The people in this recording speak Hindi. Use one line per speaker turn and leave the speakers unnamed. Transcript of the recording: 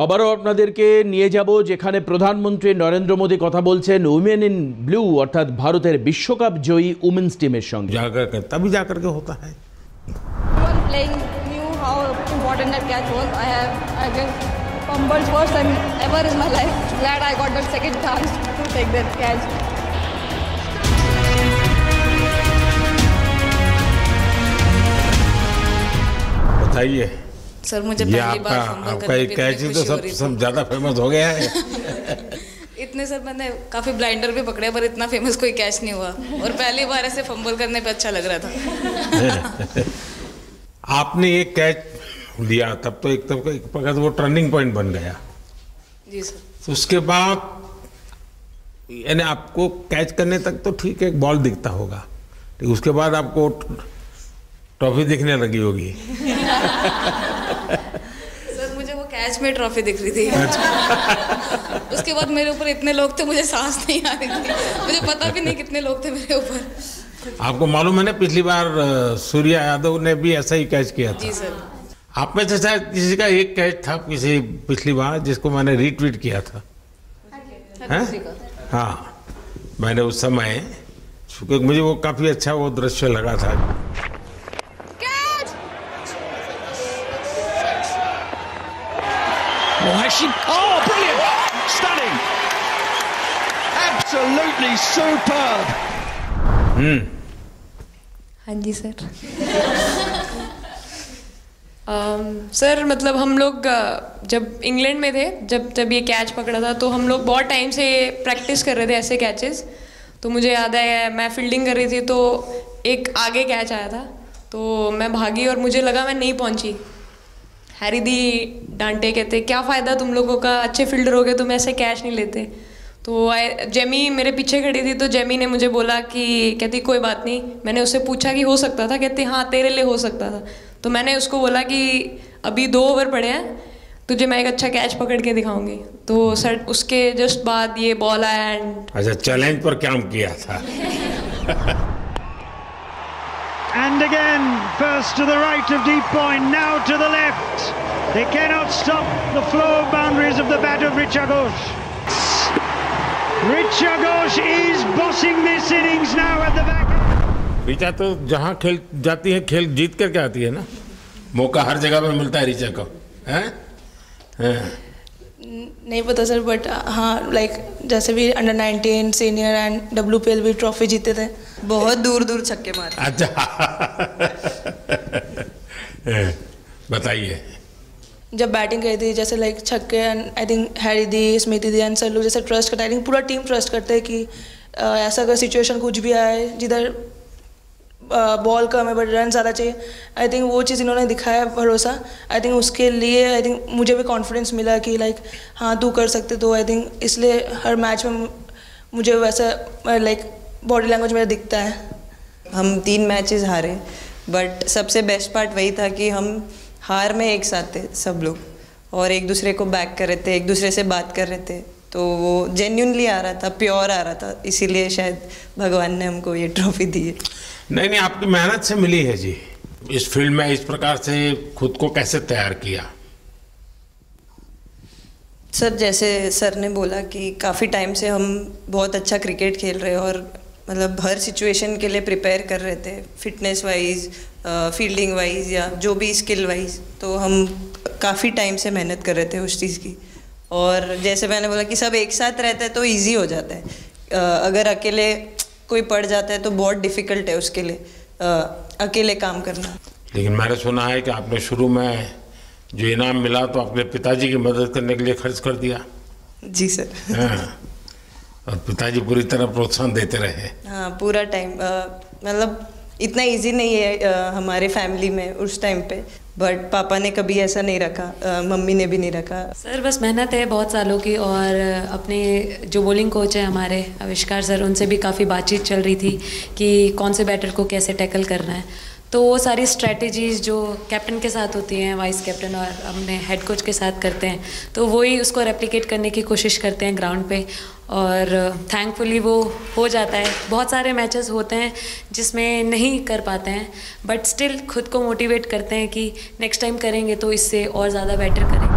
আবারও আপনাদেরকে নিয়ে যাব যেখানে প্রধানমন্ত্রী নরেন্দ্র মোদী কথা বলছেন উইমেন ইন ব্লু অর্থাৎ ভারতের বিশ্বকাপ জয়ী উমেন্স টিমের সঙ্গে।
तभी जाकर के होता है।
Playing knew how important that catch was. I guess fumbled first time ever in my life. Glad I got that second chance to take that catch.
बताइए
सर, मुझे
ये
पहली बार
आपका एक कैच ही तो सब ज़्यादा फेमस हो गया है।
इतने सर मैंने काफ़ी ब्लाइंडर भी पकड़े पर इतना फेमस कोई कैच नहीं हुआ और पहली बार ऐसे फंबल करने पे अच्छा लग रहा था।
आपने एक कैच दिया तब तो एक प्रकार वो टर्निंग पॉइंट बन गया।
जी सर।
तो उसके बाद यानी आपको कैच करने तक तो ठीक है, एक बॉल दिखता होगा, लेकिन उसके बाद आपको ट्रॉफी दिखने लगी होगी।
सर मुझे वो कैच में ट्रॉफी दिख रही थी। उसके बाद मेरे ऊपर इतने लोग थे, मुझे सांस नहीं आ रही थी, मुझे पता भी नहीं कितने लोग थे मेरे ऊपर।
आपको मालूम है ना, पिछली बार सूर्या यादव ने भी ऐसा ही कैच किया था।
जी सर।
आप में से शायद किसी का एक कैच था किसी पिछली बार जिसको मैंने रीट्वीट किया था। हाँ, मैंने उस समय, क्योंकि मुझे वो काफ़ी अच्छा वो दृश्य लगा था।
Oh, brilliant! Stunning! Absolutely superb!
हाँ जी सर। सर मतलब हम लोग जब इंग्लैंड में थे, जब ये कैच पकड़ा था तो हम लोग बहुत टाइम से प्रैक्टिस कर रहे थे ऐसे कैचेस। तो मुझे याद है मैं फील्डिंग कर रही थी तो एक आगे कैच आया था तो मैं भागी और मुझे लगा मैं नहीं पहुंची। हैरी दी डांटे, कहते क्या फ़ायदा तुम लोगों का, अच्छे फील्डर हो गए तुम ऐसे कैच नहीं लेते। तो जेमी मेरे पीछे खड़ी थी तो जेमी ने मुझे बोला कि कहती कोई बात नहीं। मैंने उससे पूछा कि हो सकता था, कहती हाँ तेरे लिए हो सकता था। तो मैंने उसको बोला कि अभी 2 ओवर पड़े हैं, तुझे मैं एक अच्छा कैच पकड़ के दिखाऊंगी। तो सर उसके जस्ट बाद ये बॉल आया एंड
अच्छा चैलेंज पर काम किया था।
And again, first to the right of deep point, now to the left. They cannot stop the flow of boundaries of the bat of Richa Ghosh. Richa Ghosh is bossing this innings now at the back.
Richa तो जहाँ खेल जाती है खेल जीत करके आती है ना, मौका हर जगह में मिलता है ऋचा को, हैं?
नहीं पता सर, बट हाँ लाइक जैसे भी अंडर 19 सीनियर एंड WPL भी ट्रॉफी जीते थे,
बहुत दूर दूर छक्के मारे।
अच्छा बताइए।
जब बैटिंग करी थी जैसे लाइक छक्के and I think Harry the, Smriti the and sir लोग जैसे ट्रस्ट करते हैं, आई थिंक पूरा टीम ट्रस्ट करते हैं कि ऐसा अगर सिचुएशन कुछ भी आए जिधर बॉल कम है बट रन ज़्यादा चाहिए, आई थिंक वो चीज़ इन्होंने दिखाया भरोसा। आई थिंक उसके लिए आई थिंक मुझे भी कॉन्फिडेंस मिला कि लाइक हाँ तू कर सकते। तो आई थिंक इसलिए हर मैच में मुझे वैसा लाइक बॉडी लैंग्वेज मेरा दिखता है।
हम 3 मैचेस हारे बट सबसे बेस्ट पार्ट वही था कि हम हार में एक साथ थे सब लोग और एक दूसरे को बैक कर रहे थे, एक दूसरे से बात कर रहे थे। तो वो जेन्युइनली आ रहा था, प्योर आ रहा था, इसीलिए शायद भगवान ने हमको ये ट्रॉफी दी है।
नहीं, आपकी मेहनत से मिली है जी। इस फील्ड में इस प्रकार से खुद को कैसे तैयार किया?
सर जैसे सर ने बोला कि काफ़ी टाइम से हम बहुत अच्छा क्रिकेट खेल रहे और मतलब हर सिचुएशन के लिए प्रिपेयर कर रहे थे, फिटनेस वाइज, फील्डिंग वाइज या जो भी स्किल वाइज। तो हम काफ़ी टाइम से मेहनत कर रहे थे उस चीज़ की। और जैसे मैंने बोला कि सब एक साथ रहते हैं तो इजी हो जाता है, अगर अकेले कोई पड़ जाता है तो बहुत डिफ़िकल्ट है उसके लिए अकेले काम करना।
लेकिन मैंने सुना है कि आपने शुरू में जो इनाम मिला तो अपने पिताजी की मदद करने के लिए खर्च कर दिया।
जी सर।
हाँ, और पिताजी पूरी तरह प्रोत्साहन देते रहे।
हाँ पूरा टाइम, मतलब इतना इजी नहीं है हमारे फैमिली में उस टाइम पे, बट पापा ने कभी ऐसा नहीं रखा, मम्मी ने भी नहीं रखा।
सर बस मेहनत है बहुत सालों की और अपने जो बॉलिंग कोच है हमारे आविष्कार सर, उनसे भी काफ़ी बातचीत चल रही थी कि कौन से बैटर को कैसे टैकल करना है। तो वो सारी स्ट्रैटेजीज़ जो कैप्टन के साथ होती हैं, वाइस कैप्टन और अपने हेड कोच के साथ करते हैं, तो वही उसको रेप्लिकेट करने की कोशिश करते हैं ग्राउंड पे और थैंकफुली वो हो जाता है। बहुत सारे मैचेस होते हैं जिसमें नहीं कर पाते हैं बट स्टिल खुद को मोटिवेट करते हैं कि नेक्स्ट टाइम करेंगे तो इससे और ज़्यादा बेटर करेंगे।